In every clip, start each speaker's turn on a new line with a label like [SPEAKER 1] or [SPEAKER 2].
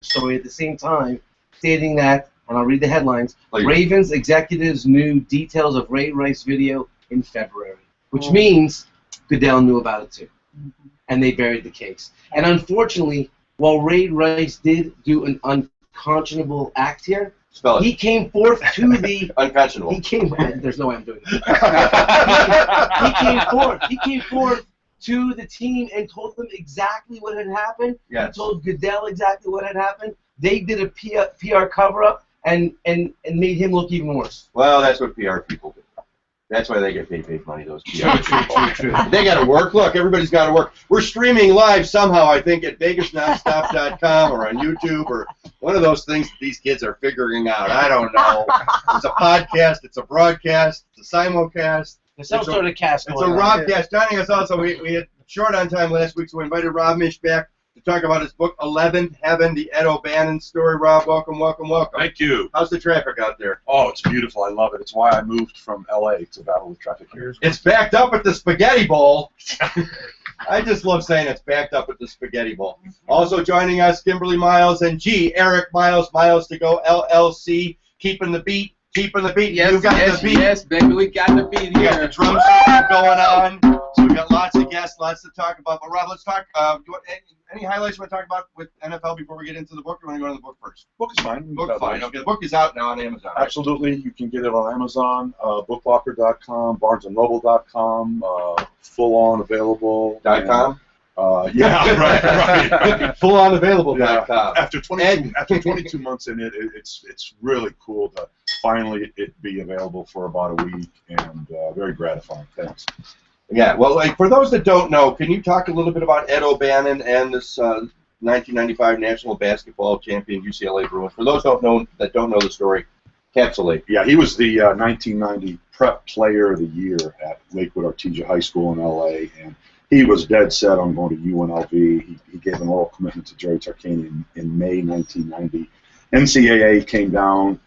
[SPEAKER 1] story at the same time, stating that, and I'll read the headlines,
[SPEAKER 2] Please.
[SPEAKER 1] Ravens executives knew details of Ray Rice video in February, which means Goodell knew about it too. And they buried the case. And unfortunately, while Ray Rice did do an unconscionable act here,
[SPEAKER 2] Spell it.
[SPEAKER 1] he came forth to the...
[SPEAKER 2] Unconscionable.
[SPEAKER 1] There's no way I'm doing that. He came forth to the team and told them exactly what had happened.
[SPEAKER 2] Yes.
[SPEAKER 1] He told Goodell exactly what had happened. They did a PR cover-up and made him look even worse.
[SPEAKER 2] Well, that's what PR people do. That's why they get paid big money, those PR people.
[SPEAKER 1] True.
[SPEAKER 2] They got to work. Look, everybody's got to work. We're streaming live somehow, I think, at VegasNonstop.com or on YouTube or one of those things that these kids are figuring out. I don't know. It's a podcast. It's a broadcast. It's a simulcast.
[SPEAKER 1] There's some sort of cast
[SPEAKER 2] It's
[SPEAKER 1] going
[SPEAKER 2] a
[SPEAKER 1] on.
[SPEAKER 2] Rob cast. Joining us also, we had short on time last week, so we invited Rob Misch back to talk about his book, 11th Heaven, the Ed O'Bannon story. Rob, welcome.
[SPEAKER 3] Thank you.
[SPEAKER 2] How's the traffic out there?
[SPEAKER 3] Oh, it's beautiful. I love it. It's why I moved from L.A. to battle with traffic here.
[SPEAKER 2] It's backed up at the Spaghetti Bowl. I just love saying it's backed up at the Spaghetti Bowl. Also joining us, Kimberly Miles and Eric Miles, Miles to Go LLC, keeping the beat.
[SPEAKER 4] Yes,
[SPEAKER 2] You got the beat.
[SPEAKER 4] yes, baby, we got the beat
[SPEAKER 2] We got
[SPEAKER 4] here.
[SPEAKER 2] the drum section going on. So we got lots of guests, lots to talk about. But Rob, let's talk. Any highlights you want to talk about with NFL before we get into the book? Or you want to go to the book first?
[SPEAKER 3] Book is fine.
[SPEAKER 2] Book, fine. Okay, the book is out now on Amazon. Right?
[SPEAKER 3] Absolutely. You can get it on Amazon, booklocker.com, barnesandnoble.com, full on available.
[SPEAKER 2] .com?
[SPEAKER 3] Yeah, right.
[SPEAKER 2] Full on available.
[SPEAKER 3] Yeah.
[SPEAKER 2] .com.
[SPEAKER 3] After 22 months in it, it's really cool to finally it be available for about a week, and very gratifying. Thanks.
[SPEAKER 2] Yeah, well, like for those that don't know, can you talk a little bit about Ed O'Bannon and this 1995 National Basketball Champion UCLA Bruins? For those that don't know the story, capsulate.
[SPEAKER 3] Yeah, he was the 1990 Prep Player of the Year at Lakewood Artesia High School in L.A., and he was dead set on going to UNLV. He gave an oral commitment to Jerry Tarkanian in May 1990. NCAA came down,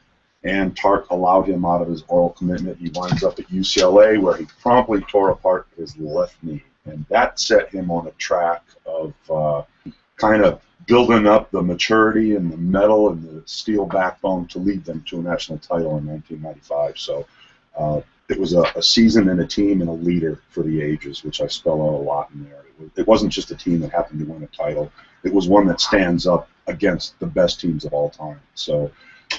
[SPEAKER 3] and Tark allowed him out of his oral commitment. He winds up at UCLA, where he promptly tore apart his left knee, and that set him on a track of kind of building up the maturity and the metal and the steel backbone to lead them to a national title in 1995. So it was a season and a team and a leader for the ages, which I spell out a lot in there. It wasn't just a team that happened to win a title. It was one that stands up against the best teams of all time. So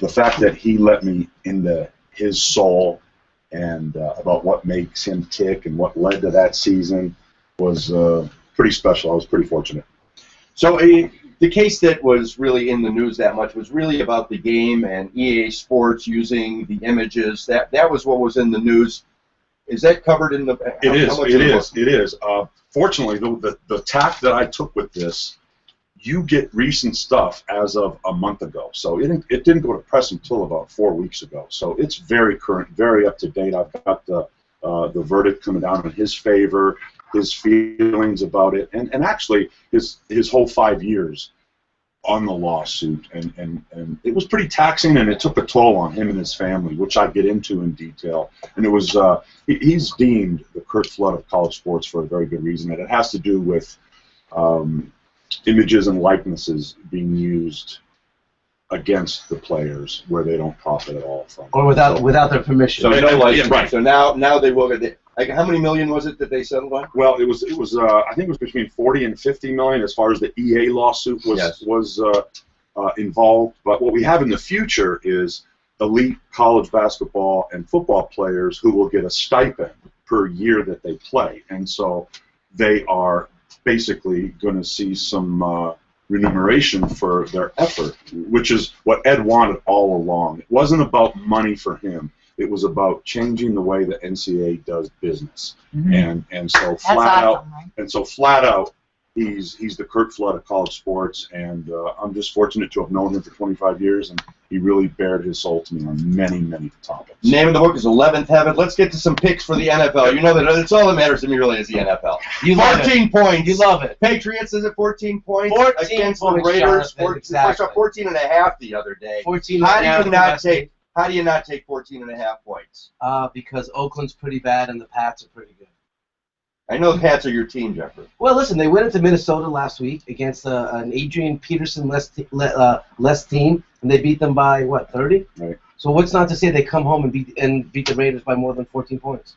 [SPEAKER 3] the fact that he let me into his soul and about what makes him tick and what led to that season was pretty special. I was pretty fortunate.
[SPEAKER 2] So the case that was really in the news that much was really about the game and EA Sports using the images. That was what was in the news. Is that covered in the?
[SPEAKER 3] It is. Fortunately, the tack that I took with this, you get recent stuff as of a month ago. So it didn't go to press until about 4 weeks ago. So it's very current, very up to date. I've got the verdict coming down in his favor, his feelings about it, and actually his whole 5 years on the lawsuit, and it was pretty taxing, and it took a toll on him and his family, which I get into in detail. And it was he's deemed the Curt Flood of college sports for a very good reason, and it has to do with images and likenesses being used against the players where they don't profit at all from.
[SPEAKER 1] Or without their permission.
[SPEAKER 2] So no license.
[SPEAKER 3] Right.
[SPEAKER 2] So now they will get. Like, how many million was it that they settled on?
[SPEAKER 3] Well, it was I think it was between 40 and 50 million as far as the EA lawsuit was involved. But what we have in the future is elite college basketball and football players who will get a stipend per year that they play, and so they are basically going to see some remuneration for their effort, which is what Ed wanted all along. It wasn't about money for him. It was about changing the way the NCAA does business, and so flat out, he's the Curt Flood of college sports, and I'm just fortunate to have known him for 25 years, and he really bared his soul to me on many topics.
[SPEAKER 2] Name of the book is 11th Heaven. Let's get to some picks for the NFL. You know that it's all that matters to me really is the NFL. 14 points.
[SPEAKER 1] You love it.
[SPEAKER 2] Patriots is it 14 points
[SPEAKER 1] 14
[SPEAKER 2] against
[SPEAKER 1] points,
[SPEAKER 2] the Raiders.
[SPEAKER 1] Jonathan, exactly.
[SPEAKER 2] 14 and a half the other day.
[SPEAKER 1] 14
[SPEAKER 2] How do you not take 14 and a half points?
[SPEAKER 1] Because Oakland's pretty bad and the Pats are pretty good.
[SPEAKER 2] I know the Pats are your team, Jeffrey.
[SPEAKER 1] Well, listen, they went into Minnesota last week against an Adrian Peterson-less team, and they beat them by, what, 30?
[SPEAKER 3] Right.
[SPEAKER 1] So what's not to say they come home and beat the Raiders by more than 14 points?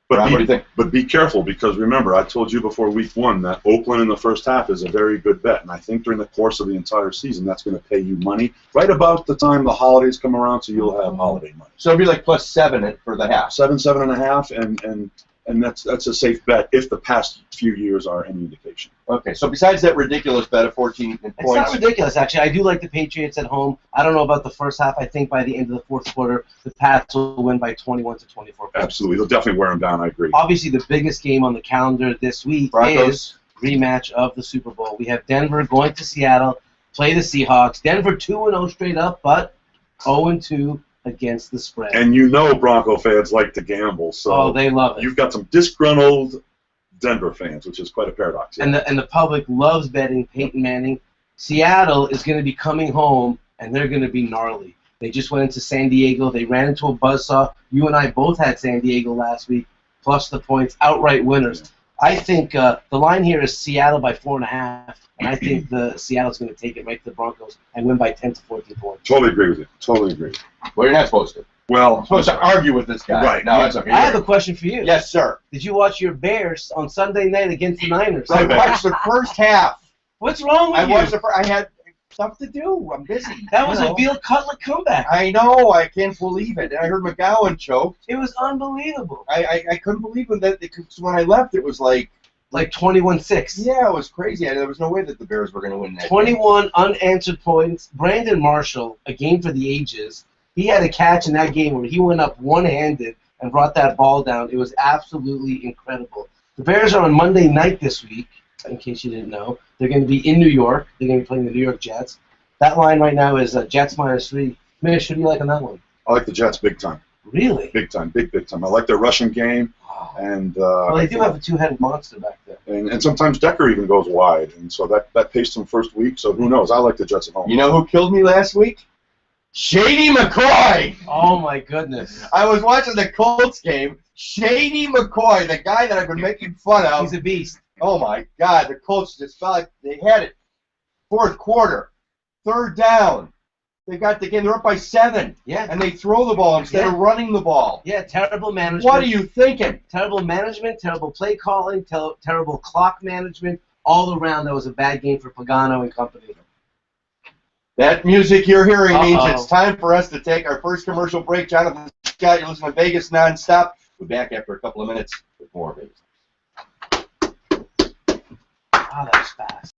[SPEAKER 2] What do you think?
[SPEAKER 3] But be careful, because remember, I told you before week 1 that Oakland in the first half is a very good bet, and I think during the course of the entire season that's going to pay you money right about the time the holidays come around, so you'll have holiday money.
[SPEAKER 2] So it'll be like +7 for the half.
[SPEAKER 3] 7.5, and that's a safe bet if the past few years are any indication.
[SPEAKER 2] Okay, so besides that ridiculous bet of 14 points.
[SPEAKER 1] It's not ridiculous, actually. I do like the Patriots at home. I don't know about the first half. I think by the end of the fourth quarter, the Pats will win by 21 to 24 points.
[SPEAKER 3] Absolutely. They'll definitely wear them down, I agree.
[SPEAKER 1] Obviously, the biggest game on the calendar this week is rematch of the Super Bowl. We have Denver going to Seattle, play the Seahawks. Denver 2-0 straight up, but 0-2 against the spread.
[SPEAKER 3] And you know Bronco fans like to gamble, so
[SPEAKER 1] they love it.
[SPEAKER 3] You've got some disgruntled Denver fans, which is quite a paradox. Yeah.
[SPEAKER 1] And the public loves betting Peyton Manning. Seattle is going to be coming home, and they're going to be gnarly. They just went into San Diego. They ran into a buzzsaw. You and I both had San Diego last week, plus the points, outright winners. I think the line here is Seattle by 4.5, and I think Seattle's going to take it right to the Broncos and win by 10 to 14 points.
[SPEAKER 3] Totally agree with you. Totally agree.
[SPEAKER 2] Well, you're not supposed to.
[SPEAKER 3] Well,
[SPEAKER 2] You're supposed to argue with this guy.
[SPEAKER 3] Right.
[SPEAKER 2] No, that's okay.
[SPEAKER 1] I have a question for you.
[SPEAKER 2] Yes, sir.
[SPEAKER 1] Did you watch your Bears on Sunday night against the Niners?
[SPEAKER 2] I watched the first half.
[SPEAKER 1] What's wrong with you?
[SPEAKER 2] I had stuff to do. I'm busy.
[SPEAKER 1] That was a Veal Cutlet comeback.
[SPEAKER 2] I know. I can't believe it. And I heard McGowan choke.
[SPEAKER 1] It was unbelievable.
[SPEAKER 2] I couldn't believe it. Because when I left, it was like
[SPEAKER 1] 21-6.
[SPEAKER 2] Yeah, it was crazy. There was no way that the Bears were going to win that
[SPEAKER 1] 21 unanswered points. Brandon Marshall, a game for the ages. He had a catch in that game where he went up one-handed and brought that ball down. It was absolutely incredible. The Bears are on Monday night this week, in case you didn't know. They're going to be in New York. They're going to be playing the New York Jets. That line right now is Jets -3. Mish, what do you like on that one?
[SPEAKER 3] I like the Jets big time.
[SPEAKER 1] Really?
[SPEAKER 3] Big time. Big time. I like their rushing game. And
[SPEAKER 1] well, they do have a two-headed monster back there.
[SPEAKER 3] And sometimes Decker even goes wide, and so that paced them first week. So who knows? I like the Jets at home.
[SPEAKER 2] You know who killed me last week? Shady McCoy.
[SPEAKER 1] Oh my goodness!
[SPEAKER 2] I was watching the Colts game. Shady McCoy, the guy that I've been making fun of.
[SPEAKER 1] He's a beast.
[SPEAKER 2] Oh my God! The Colts just felt like they had it. Fourth quarter, third down. They got the game. They're up by 7.
[SPEAKER 1] Yeah.
[SPEAKER 2] And they throw the ball instead of running the ball.
[SPEAKER 1] Yeah, terrible management.
[SPEAKER 2] What are you thinking?
[SPEAKER 1] Terrible management, terrible play calling, terrible clock management. All around, that was a bad game for Pagano and company.
[SPEAKER 2] That music you're hearing means it's time for us to take our first commercial break. Jonathan Scott, you're listening to Vegas Nonstop. We'll be back after a couple of minutes with more Vegas.
[SPEAKER 1] Wow, that was fast.